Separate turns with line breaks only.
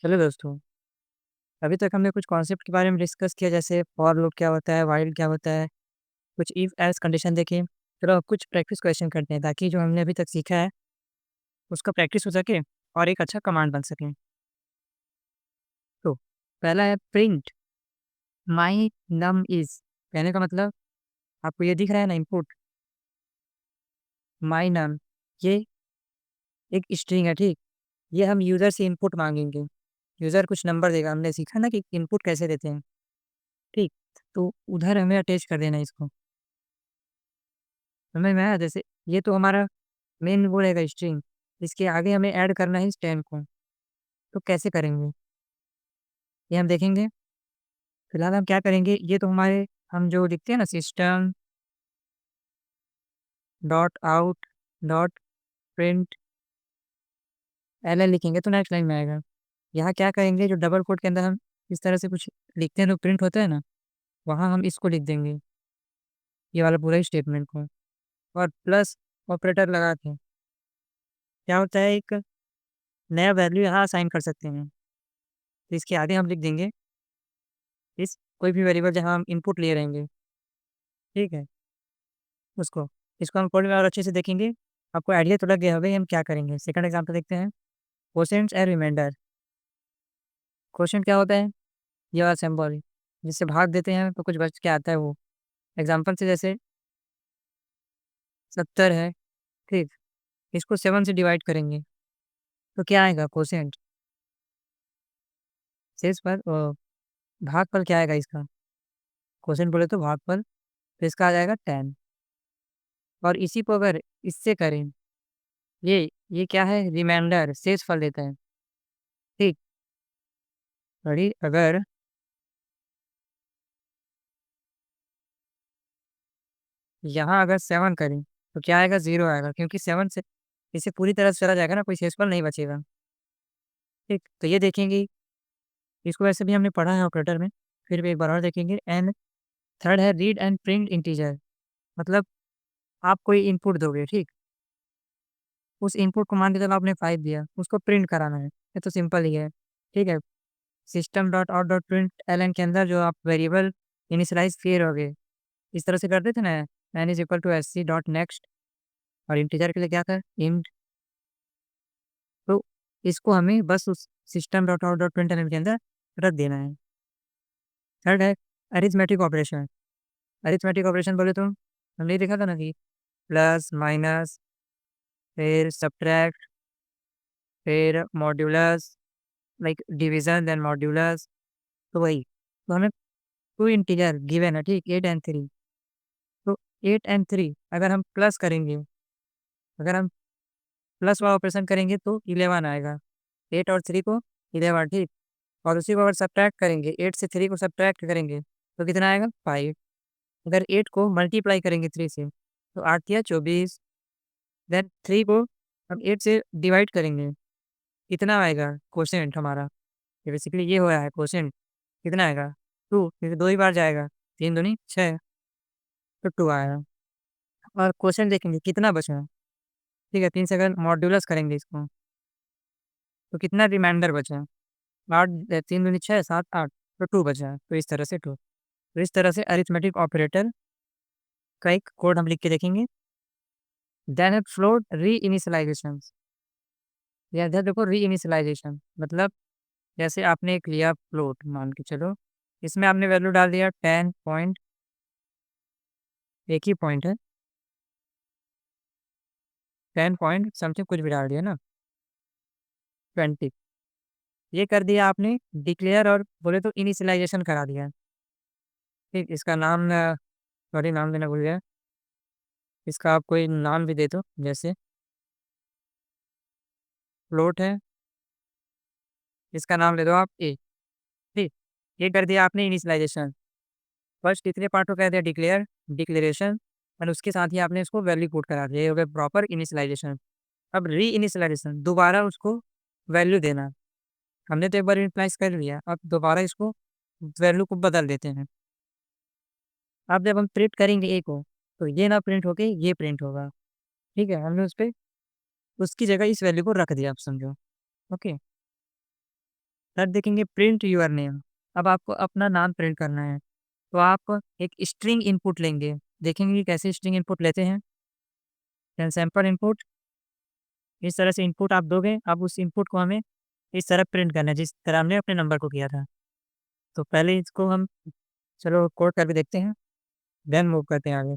चलो दोस्तों, अभी तक हमने कुछ कॉन्सेप्ट के बारे में डिस्कस किया जैसे फॉर लूप क्या होता है, व्हाइल क्या होता है, कुछ इफ एल्स कंडीशन देखे। चलो अब कुछ प्रैक्टिस क्वेश्चन करते हैं ताकि जो हमने अभी तक सीखा है उसका प्रैक्टिस हो सके और एक अच्छा कमांड बन सके। तो पहला है प्रिंट माई नम इज़। कहने का मतलब आपको ये दिख रहा है ना इनपुट माई नम, ये एक स्ट्रिंग है, ठीक? ये हम यूज़र से इनपुट माँगेंगे। यूज़र कुछ नंबर देगा, हमने सीखा ना कि इनपुट कैसे देते हैं, ठीक? तो उधर हमें अटैच कर देना है इसको। समझ में आया? जैसे ये तो हमारा मेन वो रहेगा स्ट्रिंग, इसके आगे हमें ऐड करना है इस 10 को, तो कैसे करेंगे? ये हम देखेंगे। फिलहाल हम क्या करेंगे, ये तो हमारे हम जो लिखते हैं ना system dot out dot print LN लिखेंगे तो नेक्स्ट लाइन में आएगा। यहाँ क्या करेंगे, जो डबल कोट के अंदर हम इस तरह से कुछ लिखते हैं तो प्रिंट होता है ना, वहाँ हम इसको लिख देंगे, ये वाला पूरा ही स्टेटमेंट को, और प्लस ऑपरेटर लगा के क्या होता है, एक नया वैल्यू यहाँ असाइन कर सकते हैं। तो इसके आगे हम लिख देंगे इस कोई भी वेरिएबल जहाँ हम इनपुट ले रहेंगे, ठीक है? उसको इसको हम कोड में और अच्छे से देखेंगे। आपको आइडिया तो लग गया होगा, हम क्या करेंगे। सेकंड एग्जांपल देखते हैं, क्वोशंट एंड रिमाइंडर। क्वोशंट क्या होता है? ये वाला सिंबल जिससे भाग देते हैं तो कुछ बच के आता है वो। एग्जांपल से जैसे 70 है, ठीक? इसको 7 से डिवाइड करेंगे तो क्या आएगा क्वोशंट। शेष पर भागफल क्या आएगा इसका? क्वोशंट बोले तो भागफल, तो इसका आ जाएगा 10। और इसी को अगर इससे करें, ये क्या है, रिमाइंडर शेष फल देता है, ठीक? अगर अगर यहाँ अगर 7 करें तो क्या आएगा, 0 आएगा, क्योंकि 7 से इसे पूरी तरह से चला जाएगा ना, कोई शेषफल नहीं बचेगा, ठीक? तो ये देखेंगे, इसको वैसे भी हमने पढ़ा है ऑपरेटर में, फिर भी एक बार और देखेंगे। एंड थर्ड है रीड एंड प्रिंट इंटीजर। मतलब आप कोई इनपुट दोगे, ठीक? उस इनपुट को मान के चलो आपने 5 दिया, उसको प्रिंट कराना है, ये तो सिंपल ही है, ठीक है? System dot out dot print LN के अंदर जो आप वेरिएबल इनिशियलाइज किए रहोगे, इस तरह से करते थे ना, N is equal to S C dot next, और इंटीजर के लिए क्या था, इंट। तो इसको हमें बस उस system dot out dot println के अंदर रख देना है। थर्ड है अरिथमेटिक ऑपरेशन। अरिथमेटिक ऑपरेशन बोले तो हमने ये देखा था ना कि प्लस माइनस, फिर सब्ट्रैक्ट, फिर modulus, like division then modulus. तो वही, तो हमें टू इंटीजर गिवन है, ठीक? 8 एंड 3। तो 8 एंड 3 अगर हम प्लस करेंगे, अगर हम प्लस वाला ऑपरेशन करेंगे तो 11 आएगा। 8 और 3 को 11, ठीक? और उसी को अगर सब्ट्रैक्ट करेंगे, 8 से 3 को सब्ट्रैक्ट करेंगे तो कितना आएगा, 5। अगर 8 को मल्टीप्लाई करेंगे 3 से तो 8 या 24। देन 3 को हम 8 से डिवाइड करेंगे, कितना आएगा क्वोशंट हमारा। ये बेसिकली ये हुआ है क्वोशंट, कितना आएगा, 2, क्योंकि 2 ही बार जाएगा, 3 दूनी 6, तो 2 आएगा। और क्वोशंट देखेंगे कितना बचा, ठीक है? 3 से अगर मॉड्यूलस करेंगे इसको तो कितना रिमाइंडर बचा, 8, 3 दूनी 6, 7, 8, तो 2 बचा, तो इस तरह से 2। तो इस तरह से अरिथमेटिक ऑपरेटर का एक कोड हम लिख के देखेंगे। देन है फ्लोट री इनिशियलाइजेशन। या इधर देखो, री इनिशियलाइजेशन मतलब जैसे आपने एक लिया फ्लोट मान के चलो, इसमें आपने वैल्यू डाल दिया 10 पॉइंट, एक ही पॉइंट है, 10 पॉइंट समथिंग कुछ भी डाल दिया ना, 20। ये कर दिया आपने डिक्लेयर, और बोले तो इनिशियलाइजेशन करा दिया, ठीक? इसका नाम सॉरी नाम देना भूल गया, इसका आप कोई नाम भी दे दो, जैसे फ्लोट है, इसका नाम ले दो आप ए, ठीक? ये कर दिया आपने इनिशियलाइजेशन। फर्स्ट कितने पार्ट को कह दिया, डिक्लेयर, डिक्लेरेशन, और उसके साथ ही आपने इसको वैल्यू पुट करा दिया, ये हो गया प्रॉपर इनिशियलाइजेशन। अब री इनिशियलाइजेशन, दोबारा उसको वैल्यू देना। हमने तो एक बार इनिशियलाइज कर लिया, अब दोबारा इसको वैल्यू को बदल देते हैं। अब जब हम प्रिंट करेंगे ए को, तो ये ना प्रिंट होके ये प्रिंट होगा, ठीक है? हमने उस पे उसकी जगह इस वैल्यू को रख दिया, आप समझो। ओके। फिर देखेंगे प्रिंट यूर नेम। अब आपको अपना नाम प्रिंट करना है, तो आप एक स्ट्रिंग इनपुट लेंगे। देखेंगे कि कैसे स्ट्रिंग इनपुट लेते हैं। सैंपल इनपुट, इस तरह से इनपुट आप दोगे। अब उस इनपुट को हमें इस तरह प्रिंट करना है जिस तरह हमने अपने नंबर को किया था। तो पहले इसको हम चलो कोड करके देखते हैं, देन मूव करते हैं आगे।